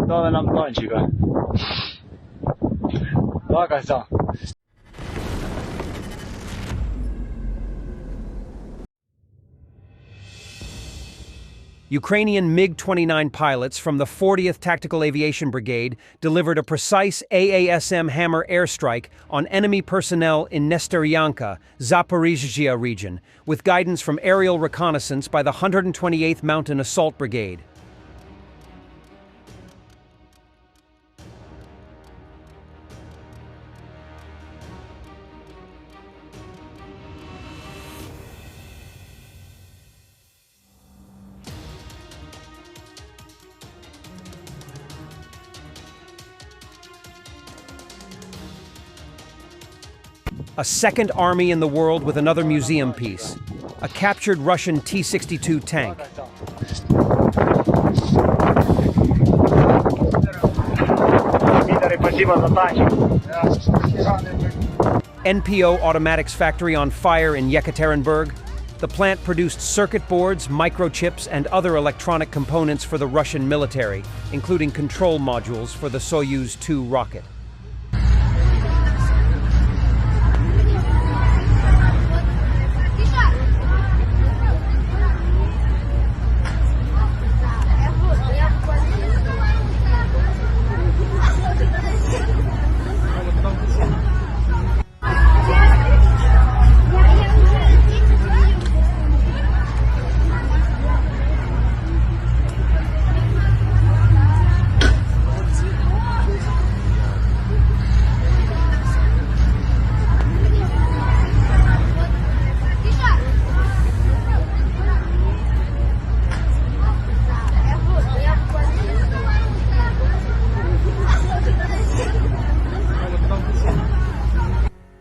Готове нам тончика. Показал. Ukrainian MiG-29 pilots from the 40th Tactical Aviation Brigade delivered a precise Aasm Hammer airstrike on enemy personnel in Nesteryanka, Zaporizhzhia region, with guidance from aerial reconnaissance by the 128th Mountain Assault Brigade. A second army in the world with another museum piece. A captured Russian T-62 tank. NPO Automatics factory on fire in Yekaterinburg. The plant produced circuit boards, microchips, and other electronic components for the Russian military, including control modules for the Soyuz 2 rocket.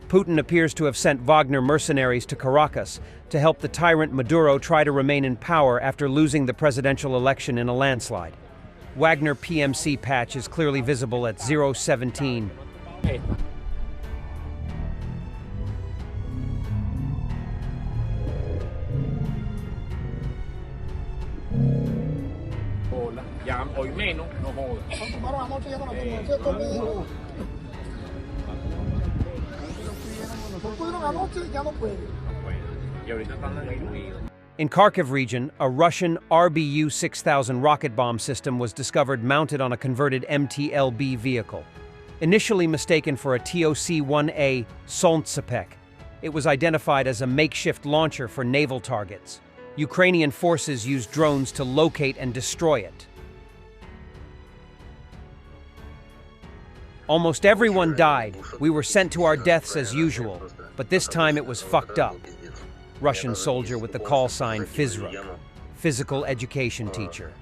Putin appears to have sent Wagner mercenaries to Caracas to help the tyrant Maduro try to remain in power after losing the presidential election in a landslide. Wagner PMC patch is clearly visible at 017. In Kharkiv region, a Russian RBU-6000 rocket bomb system was discovered mounted on a converted MTLB vehicle. Initially mistaken for a TOC-1A Solntsepek, it was identified as a makeshift launcher for naval targets. Ukrainian forces used drones to locate and destroy it. Almost everyone died. We were sent to our deaths as usual, but this time it was fucked up. Russian soldier with the call sign Fizruk, physical education teacher.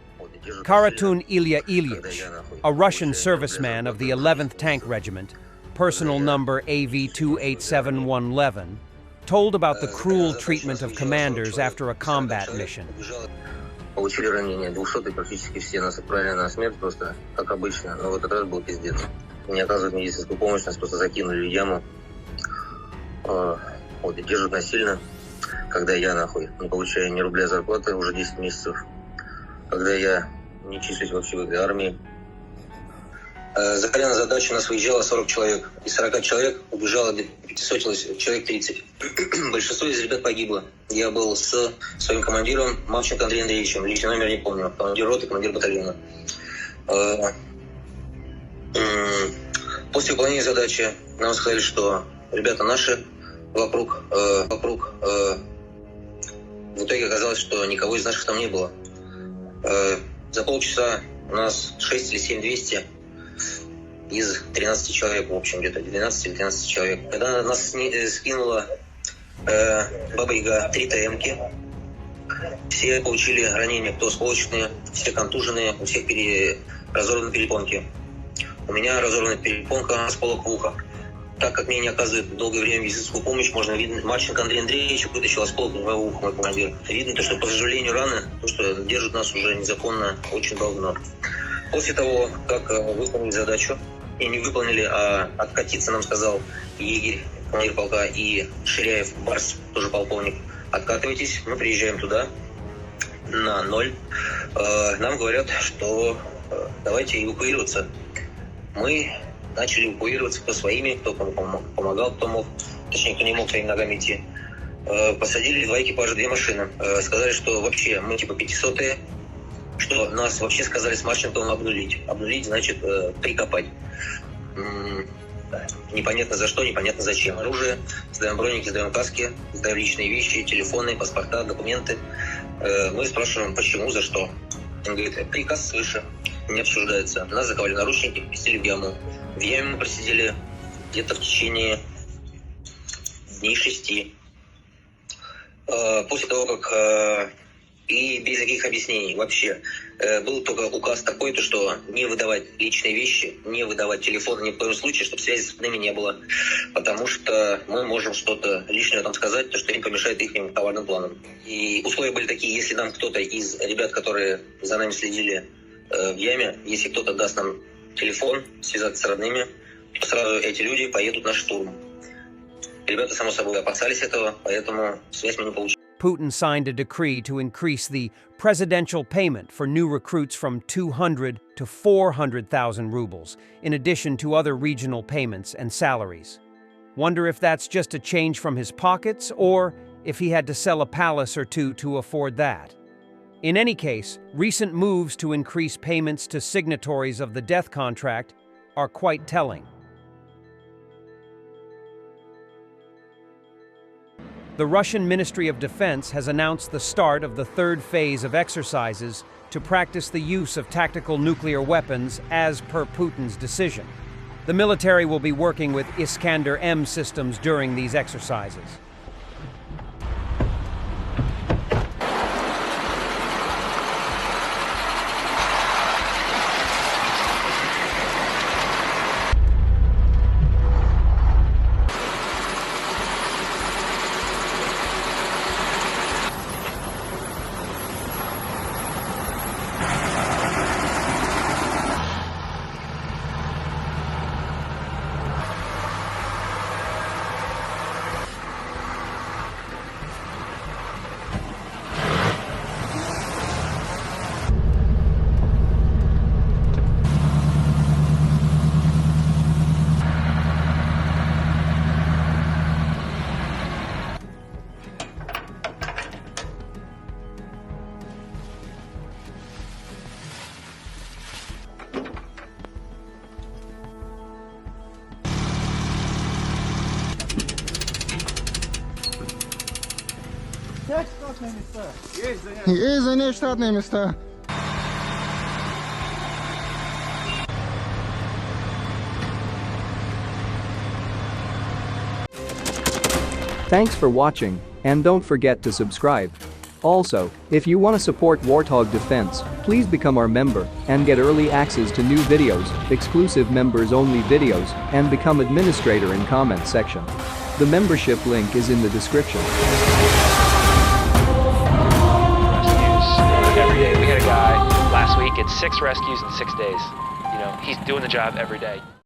Karatun Ilya Ilyich, a Russian serviceman of the 11th Tank Regiment, personal number AV287111, told about the cruel treatment of commanders after a combat mission. Получили ранения 200-й, практически все нас отправили на смерть просто, как обычно, но в этот раз был пиздец. Не оказывают медицинскую помощь, нас просто закинули в яму. Вот, и держат насильно, когда я нахуй не получаю ни рубля зарплаты уже 10 месяцев, когда я не числюсь вообще в этой армии. За Коляна задачу у нас выезжало 40 человек. Из 40 человек убежало, пятисотилось человек 30. Большинство из ребят погибло. Я был с своим командиром Мавченко Андреем Андреевичем, личный номер не помню, командир роты, командир батальона. После выполнения задачи нам сказали, что ребята наши вокруг. В итоге оказалось, что никого из наших там не было. За полчаса у нас 6 или 7 200 из 13 человек, в общем, где-то 12 или 13 человек. Когда нас скинула Баба-Яга 3 ТМки, все получили ранения, кто осколочные, все контуженные, у всех разорваны перепонки. У меня разорвана перепонка, осколок в ухо. Так как мне не оказывают долгое время медицинскую помощь, можно видно, Марченко Андрей Андреевич вытащил осколок в моего уха, мой командир. Видно то, что по сожалению раны, то, что держат нас уже незаконно очень давно. После того, как выполнили задачу, и не выполнили, а откатиться нам сказал егерь, командир полка, и Ширяев, Барс, тоже полковник. Откатывайтесь, мы приезжаем туда. на ноль. Нам говорят, что давайте эвакуироваться. Мы начали эвакуироваться, кто своими, кто кому помогал, кто мог, точнее, кто не мог своими ногами идти. Посадили 2 экипажа, 2 машины. Сказали, что вообще мы типа 500-е, что нас вообще сказали с Марченковым обнулить. Обнулить значит прикопать. Непонятно за что, непонятно зачем. Оружие, сдаем броники, сдаем каски, сдаем личные вещи, телефоны, паспорта, документы. Мы спрашиваем, почему, за что. Он говорит, приказ свыше, не обсуждается. Нас заковали в наручники, поместили в яму. В яме мы просидели где-то в течение дней 6. После того, как и без каких объяснений вообще был только указ такой, то что не выдавать личные вещи, не выдавать телефон ни в коем случае, чтобы связи с нами не было, потому что мы можем что-то лишнее там сказать, то что им помешает их коварным планам. И условия были такие, если нам кто-то из ребят, которые за нами следили в яме, если кто-то даст нам телефон, связаться с родными, то сразу эти люди поедут на штурм. Ребята, само собой, опасались этого, поэтому связь мы не получили. Putin signed a decree to increase the presidential payment for new recruits from 200 to 400,000 rubles, in addition to other regional payments and salaries. Wonder if that's just a change from his pockets, or if he had to sell a palace or two to afford that. In any case, recent moves to increase payments to signatories of the death contract are quite telling. The Russian Ministry of Defense has announced the start of the 3rd phase of exercises to practice the use of tactical nuclear weapons as per Putin's decision. The military will be working with Iskander-M systems during these exercises. Есть занять штатные места. Thanks for watching, and don't forget to subscribe. Also, if you want to support Warthog Defense, please become our member and get early access to new videos, exclusive members-only videos, and become administrator in comment section. The membership link is in the description. Every day. We had a guy last week, it's 6 rescues in 6 days. You know, he's doing the job every day.